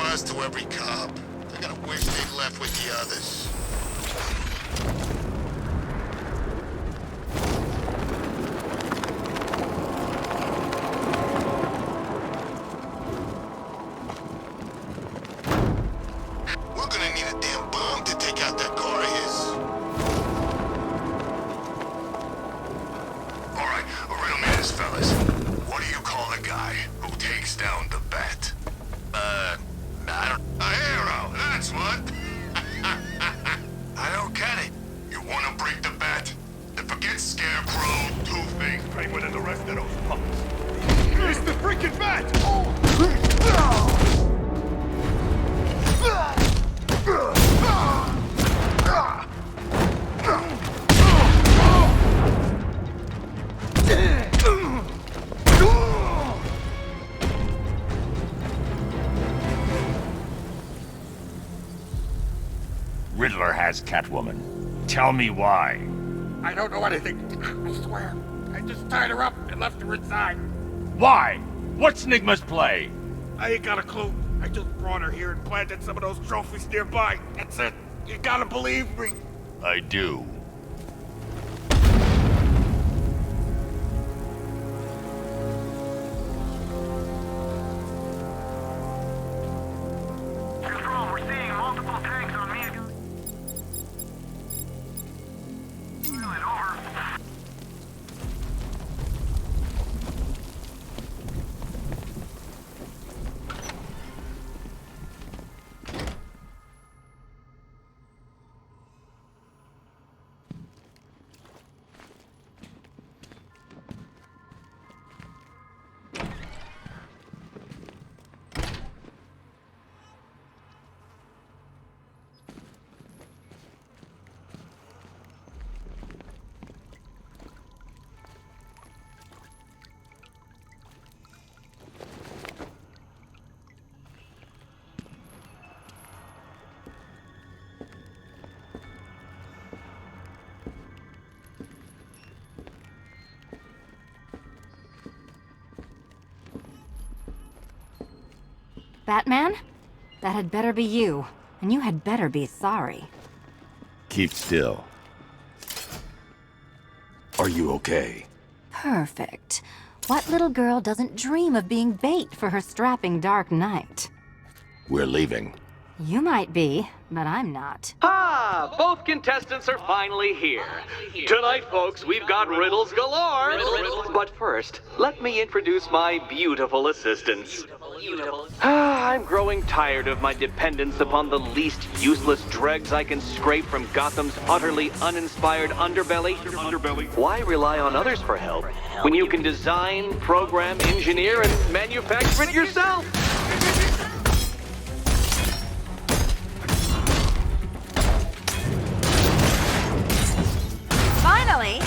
buzz to every cop. I gotta wish they'd left with the others. We're gonna need a damn bomb to take out that car of his. Alright, riddle me this, fellas. What do you call a guy who takes down the bat? I don't... A hero, that's what! I don't get it. You wanna break the bat? Then forget Scarecrow, Two-Face, Penguin, and the rest of those punks. It's the freaking bat! Riddler has Catwoman. Tell me why. I don't know anything. I swear. I just tied her up and left her inside. Why? What's Nigma's play? I ain't got a clue. I just brought her here and planted some of those trophies nearby. That's it. You gotta believe me. I do. Control, we're seeing multiple tanks on me. Over. Batman? That had better be you. And you had better be sorry. Keep still. Are you okay? Perfect. What little girl doesn't dream of being bait for her strapping Dark Knight? We're leaving. You might be, but I'm not. Ah, both contestants are finally here. Tonight, folks, we've got riddles galore. But first, let me introduce my beautiful assistants. I'm growing tired of my dependence upon the least useless dregs I can scrape from Gotham's utterly uninspired underbelly. Why rely on others for help when you can design, program, engineer, and manufacture it yourself? Finally!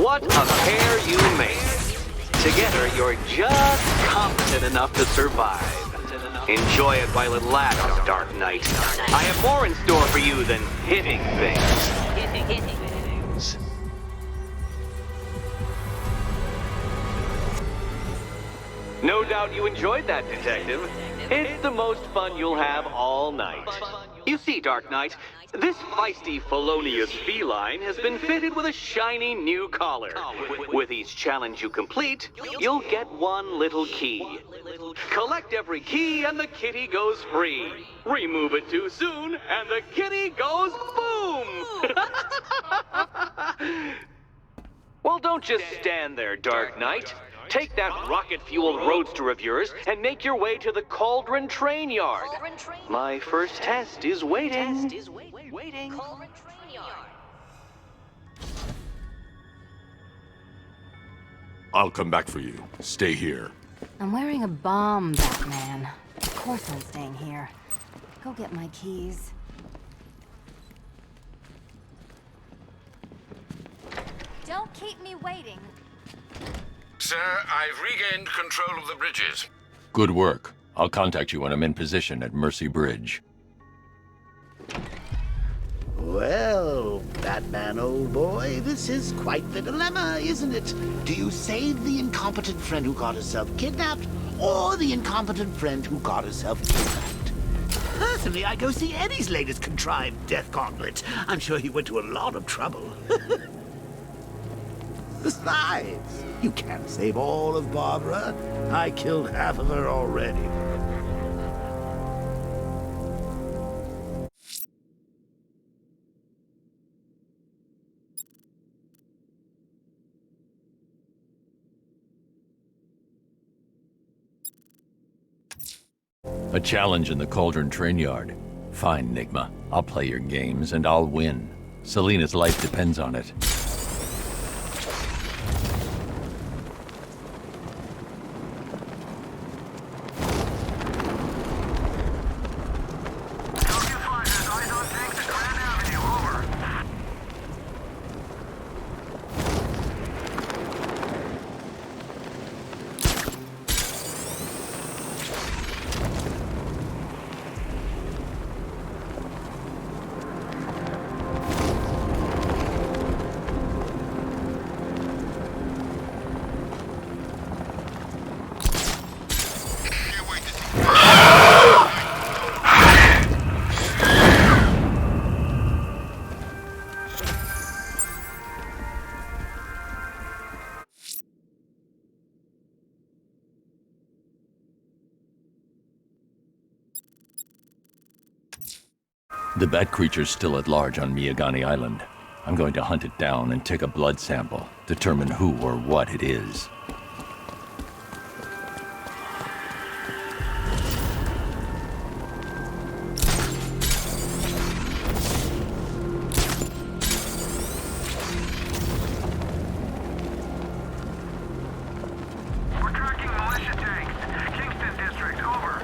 What a pair you make. Together, you're just competent enough to survive. Enjoy it while it lasts, Dark Knight. I have more in store for you than hitting things. No doubt you enjoyed that, Detective. It's the most fun you'll have all night. You see, Dark Knight, this feisty, felonious feline has been fitted with a shiny new collar. With each challenge you complete, you'll get one little key. Collect every key and the kitty goes free. Remove it too soon and the kitty goes boom! Well, don't just stand there, Dark Knight. Take that rocket-fueled roadster of yours and make your way to the Cauldron Train Yard. My first test is waiting. I'll come back for you. Stay here. I'm wearing a bomb, Batman. Of course I'm staying here. Go get my keys. Don't keep me waiting. Sir, I've regained control of the bridges. Good work. I'll contact you when I'm in position at Mercy Bridge. Well, Batman, old boy, this is quite the dilemma, isn't it? Do you save the incompetent friend who got herself kidnapped, or the incompetent friend who got herself kidnapped? Personally, I go see Eddie's latest contrived death gauntlet. I'm sure he went to a lot of trouble. Besides, you can't save all of Barbara. I killed half of her already. A challenge in the Cauldron train yard. Fine, Nigma. I'll play your games and I'll win. Selina's life depends on it. The bat creature's still at large on Miyagani Island. I'm going to hunt it down and take a blood sample, determine who or what it is. We're tracking militia tanks. Kingston District, over.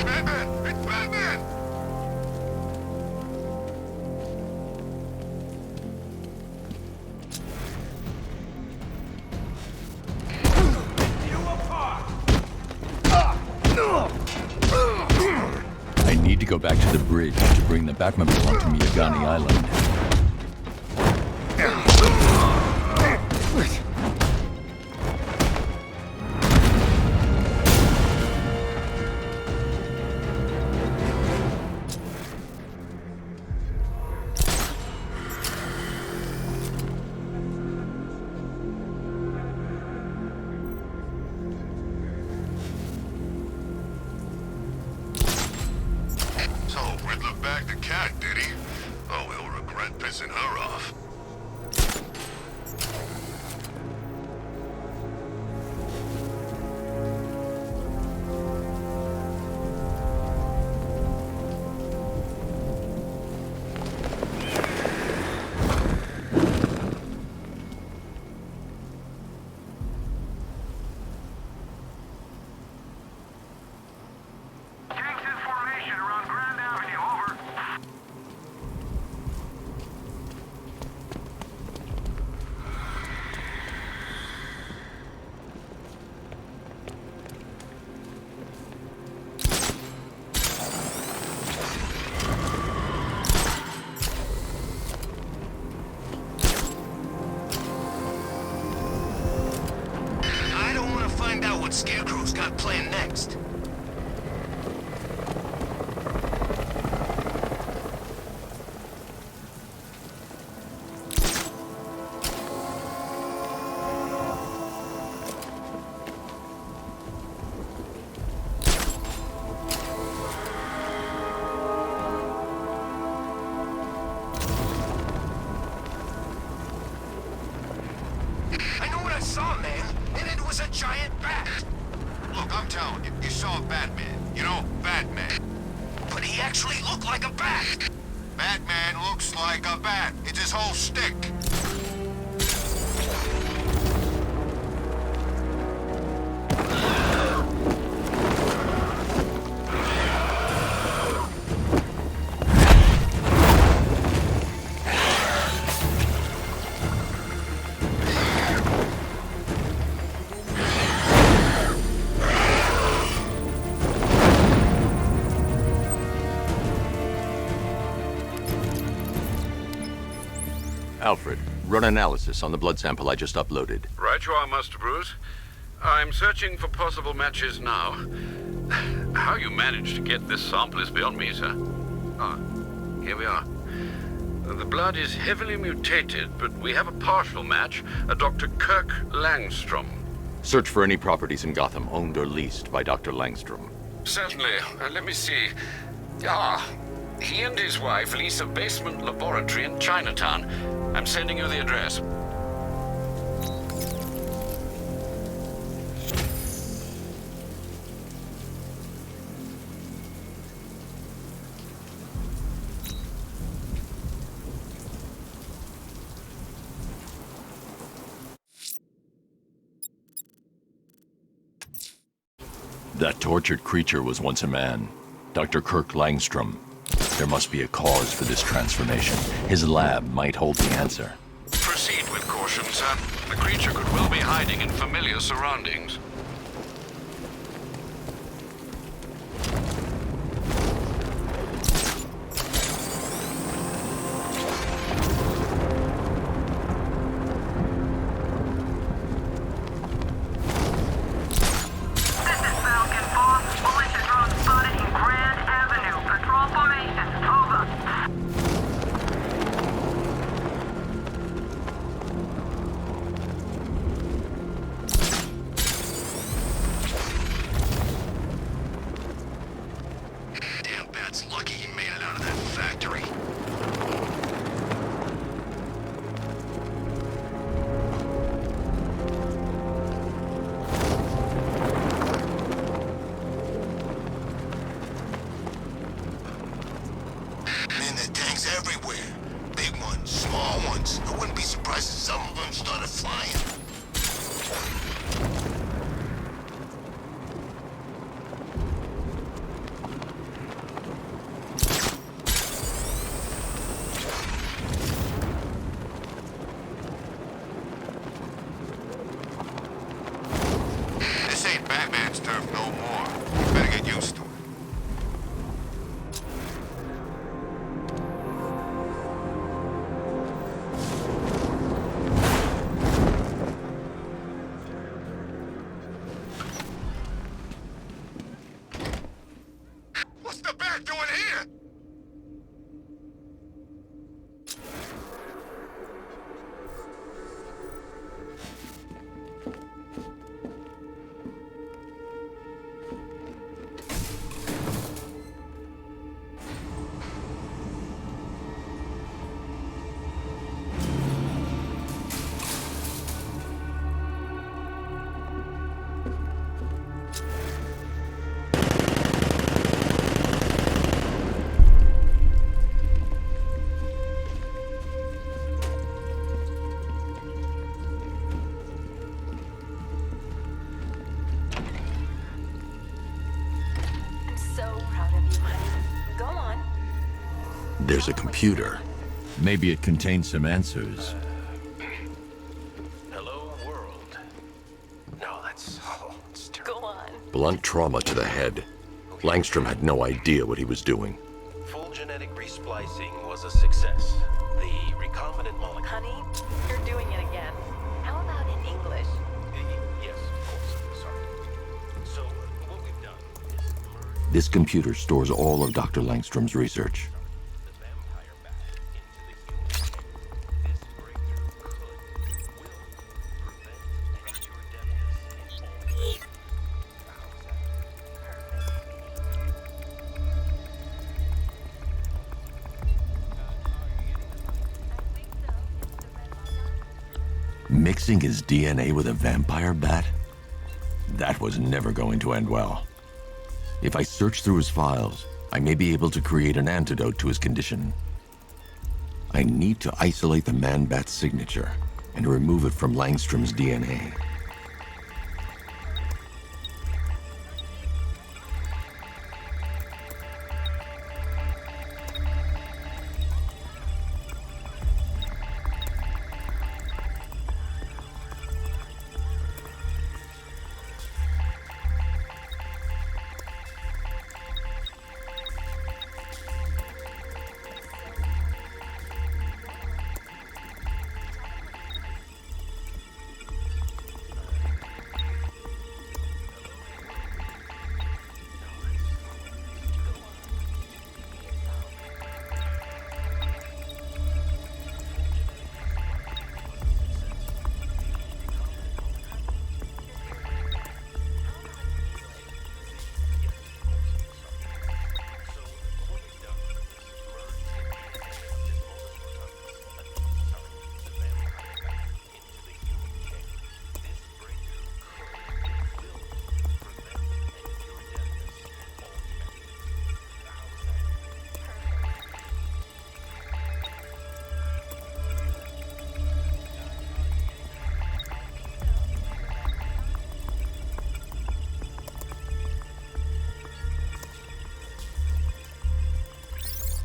Batman! It's Batman! I need to go back to the bridge to bring the Batmobile onto Miyagani Island. So, Riddler bagged the cat, did he? Oh, he'll regret pissing her off. Tanks in formation around Grand Avenue, over. I don't want to find out what Scarecrow's got planned next. I know what I saw, man, and it was a giant bat. Look, I'm telling you, you saw Batman. You know, Batman. But he actually looked like a bat. Batman looks like a bat. It's his whole stick. Alfred, run analysis on the blood sample I just uploaded. Right you are, Master Bruce. I'm searching for possible matches now. How you managed to get this sample is beyond me, sir. Ah, here we are. The blood is heavily mutated, but we have a partial match, a Dr. Kirk Langstrom. Search for any properties in Gotham owned or leased by Dr. Langstrom. Certainly. Let me see. He and his wife lease a basement laboratory in Chinatown. I'm sending you the address. That tortured creature was once a man. Dr. Kirk Langstrom. There must be a cause for this transformation. His lab might hold the answer. Proceed with caution, sir. The creature could well be hiding in familiar surroundings. There's a computer. Maybe it contains some answers. Hello, world. No, that's... Oh, it's terrible. Go on. Blunt trauma to the head. Langstrom had no idea what he was doing. Full genetic resplicing was a success. The recombinant molecule... Honey, you're doing it again. How about in English? Yes, of course. Sorry. So, what we've done is... This computer stores all of Dr. Langstrom's research. Mixing his DNA with a vampire bat? That was never going to end well. If I search through his files, I may be able to create an antidote to his condition. I need to isolate the man-bat's signature and remove it from Langstrom's DNA.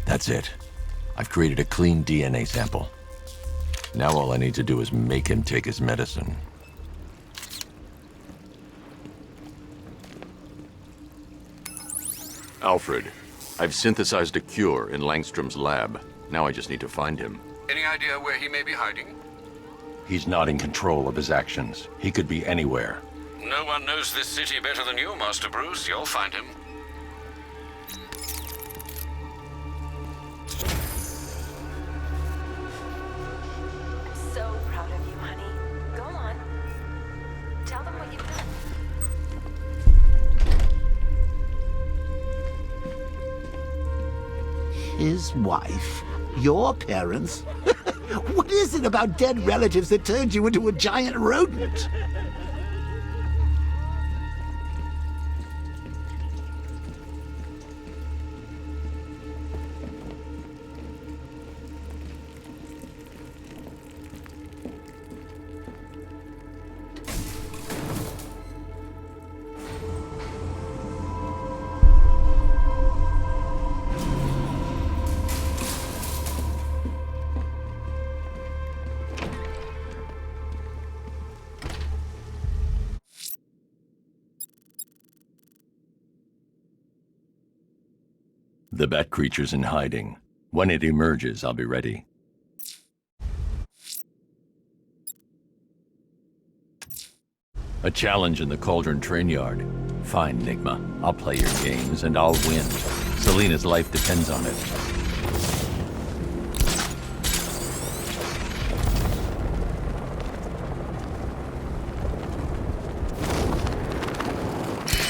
That's it. I've created a clean DNA sample. Now all I need to do is make him take his medicine. Alfred, I've synthesized a cure in Langstrom's lab. Now I just need to find him. Any idea where he may be hiding? He's not in control of his actions. He could be anywhere. No one knows this city better than you, Master Bruce. You'll find him. I'm so proud of you, honey. Go on. Tell them what you've done. His wife? Your parents? What is it about dead relatives that turned you into a giant rodent? The bat creature's in hiding. When it emerges, I'll be ready. A challenge in the Cauldron train yard. Fine, Nigma. I'll play your games and I'll win. Selina's life depends on it.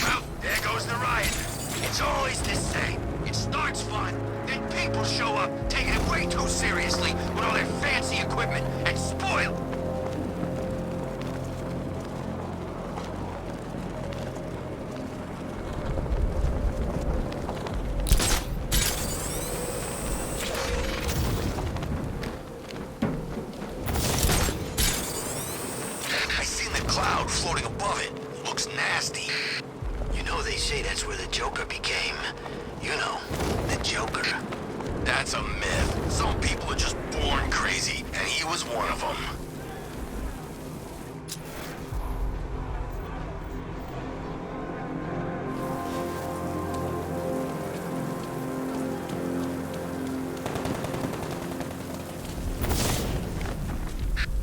Well, there goes the riot. It's always the same. It starts fun, then people show up, taking it way too seriously with all their fancy equipment and spoil. I seen the cloud floating above it. Looks nasty. You know they say that's where the Joker became. You know, the Joker. That's a myth. Some people are just born crazy, and he was one of them.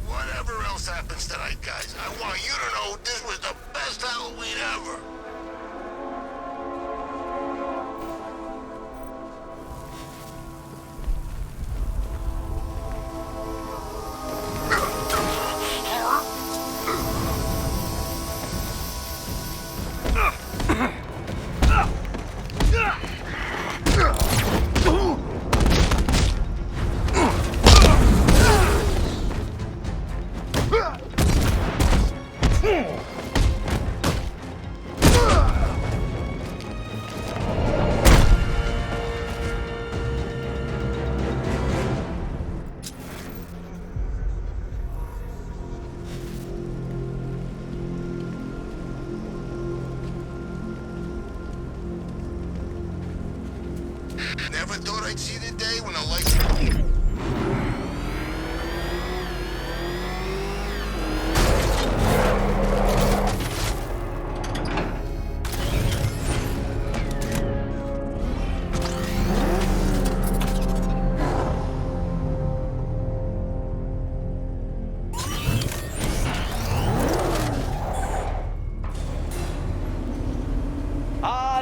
Whatever else happens tonight, guys, I want you to know this was the best Halloween ever. Never thought I'd see the day when the lights...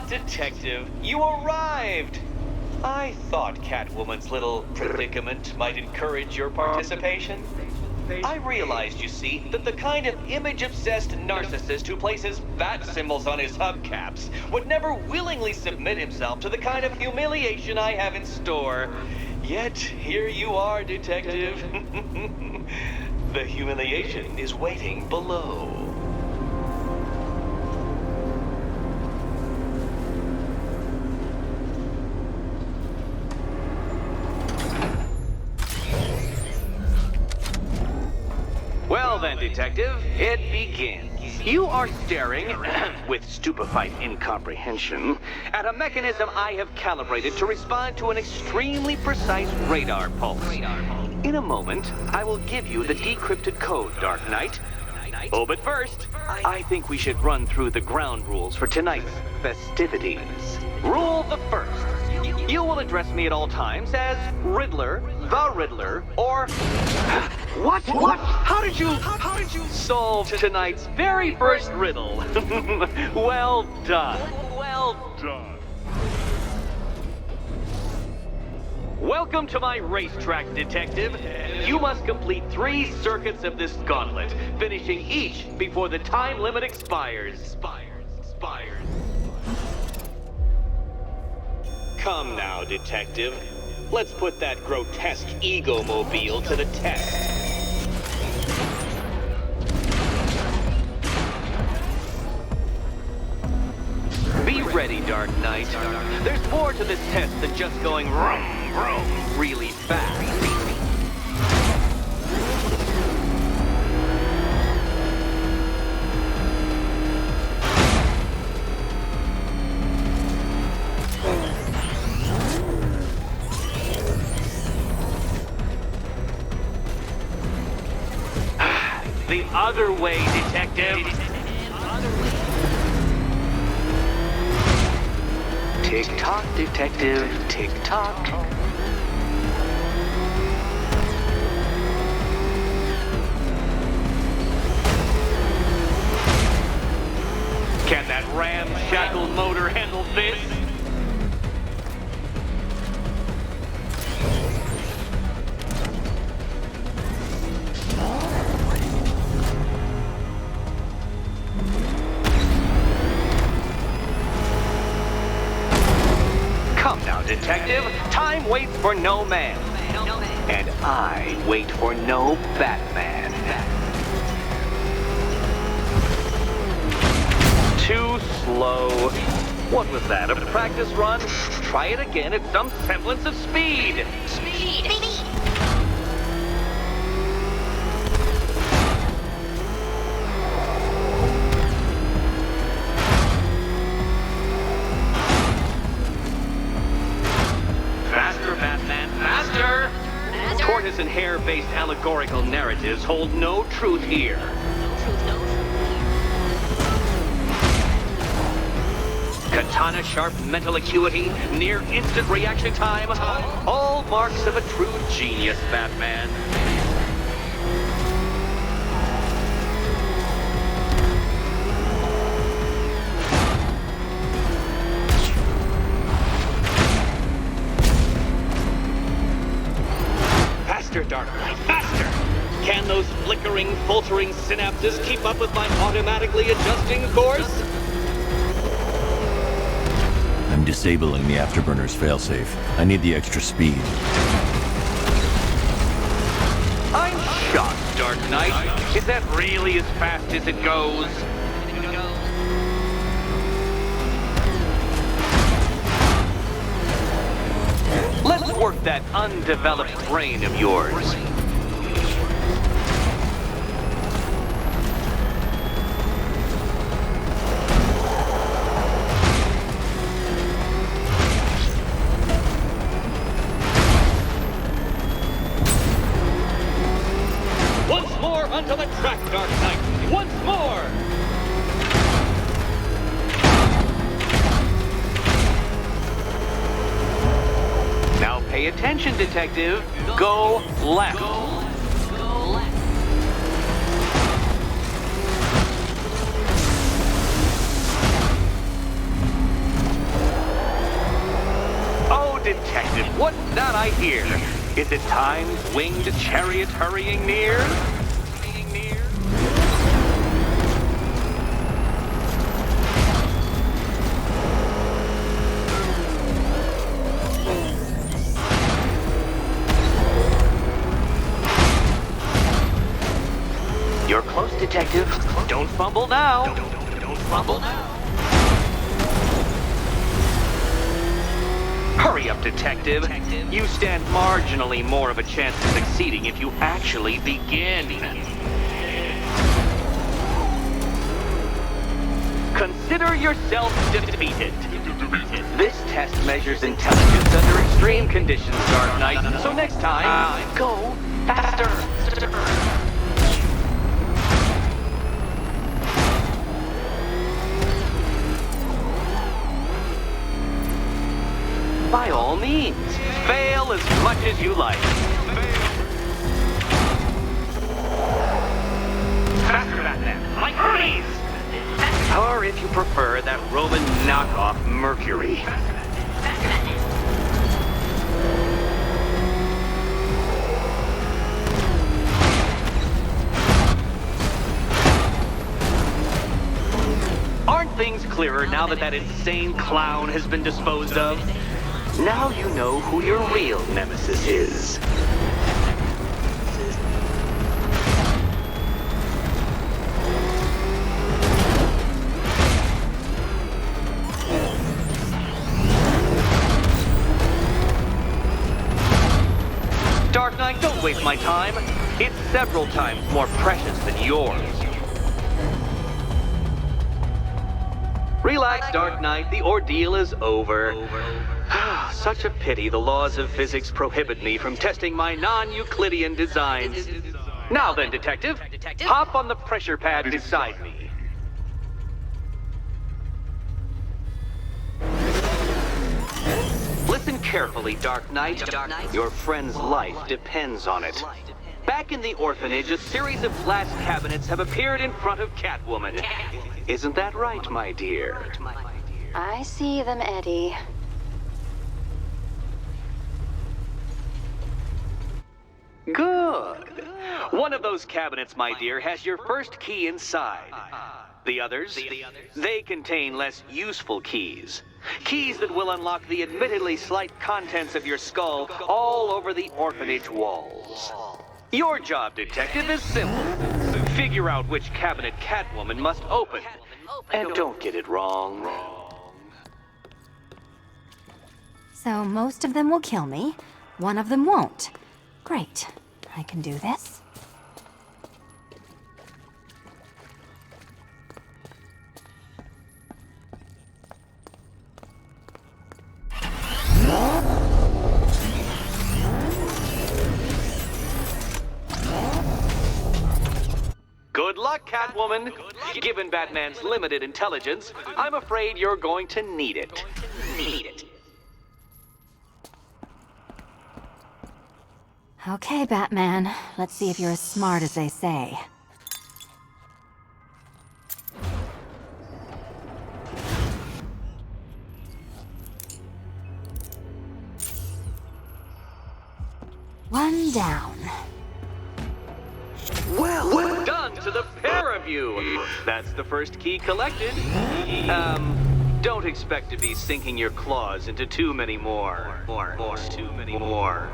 Detective, you arrived! I thought Catwoman's little predicament might encourage your participation. I realized, you see, that the kind of image-obsessed narcissist who places bat symbols on his hubcaps would never willingly submit himself to the kind of humiliation I have in store. Yet, here you are, Detective. The humiliation is waiting below. Well, Well then, Detective, it begins. You are staring, with stupefied incomprehension, at a mechanism I have calibrated to respond to an extremely precise radar pulse. In a moment, I will give you the decrypted code, Dark Knight. Oh, but first, I think we should run through the ground rules for tonight's festivities. Rule the first. You will address me at all times as Riddler, the Riddler, or... What? How did you solve tonight's very first riddle? Well done. Well done. Welcome to my racetrack, Detective. You must complete 3 circuits of this gauntlet, finishing each before the time limit expires. Come now, Detective. Let's put that grotesque ego-mobile to the test. Be ready, Dark Knight. There's more to this test than just going vroom, vroom really fast. The other way, Detective. Tick-tock, Detective. Tick-tock. Can that ramshackle motor handle this? Come now, Detective. Time waits for no man. And I wait for no Batman. Too slow. What was that, a practice run? Try it again at some semblance of speed. Speed! Faster, Batman, faster! Tortoise and hare-based allegorical narratives hold no truth here. Katana sharp mental acuity, near instant reaction time, all marks of a true genius, Batman. Faster, Dark Knight, faster! Can those flickering, faltering synapses keep up with my automatically adjusting course? I'm disabling the afterburner's failsafe. I need the extra speed. I'm shocked, Dark Knight. Is that really as fast as it goes? Let's work that undeveloped brain of yours. Once more onto the track, Dark Knight. Once more! Now pay attention, Detective. Go left. Go left. Oh, Detective, what's that I hear? Is it time's winged chariot hurrying near? You're close, Detective. Don't fumble now. Don't fumble now. Hurry up, Detective. You stand marginally more of a chance of succeeding if you actually begin. Consider yourself defeated. This test measures intelligence under extreme conditions, Dark Knight. So next time, go faster. By all means, fail as much as you like. Faster than that, like Hermes! Or if you prefer, that Roman knockoff Mercury. Aren't things clearer now that that insane clown has been disposed of? Now you know who your real nemesis is. Dark Knight, don't waste my time. It's several times more precious than yours. Relax, Dark Knight. The ordeal is over. Such a pity the laws of physics prohibit me from testing my non-Euclidean designs. Now then, Detective, hop on the pressure pad beside me. Listen carefully, Dark Knight. Your friend's life depends on it. Back in the orphanage, a series of glass cabinets have appeared in front of Catwoman. Isn't that right, my dear? I see them, Eddie. Good. One of those cabinets, my dear, has your first key inside. The others, they contain less useful keys. Keys that will unlock the admittedly slight contents of your skull all over the orphanage walls. Your job, Detective, is simple. Figure out which cabinet Catwoman must open. And don't get it wrong. So most of them will kill me. One of them won't. Great. I can do this. Good luck, Catwoman. Given Batman's limited intelligence, I'm afraid you're going to need it. Okay, Batman. Let's see if you're as smart as they say. One down. Well done to the pair of you. That's the first key collected. Don't expect to be sinking your claws into too many more. Too many more.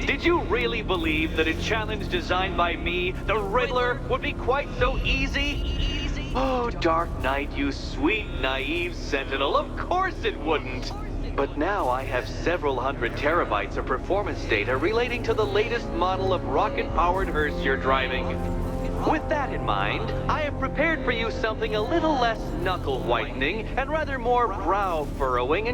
Did you really believe that a challenge designed by me, the Riddler, would be quite so easy? Oh, Dark Knight, you sweet, naive sentinel, of course it wouldn't. But now I have several hundred terabytes of performance data relating to the latest model of rocket-powered hearse you're driving. With that in mind, I have prepared for you something a little less knuckle-whitening and rather more brow-furrowing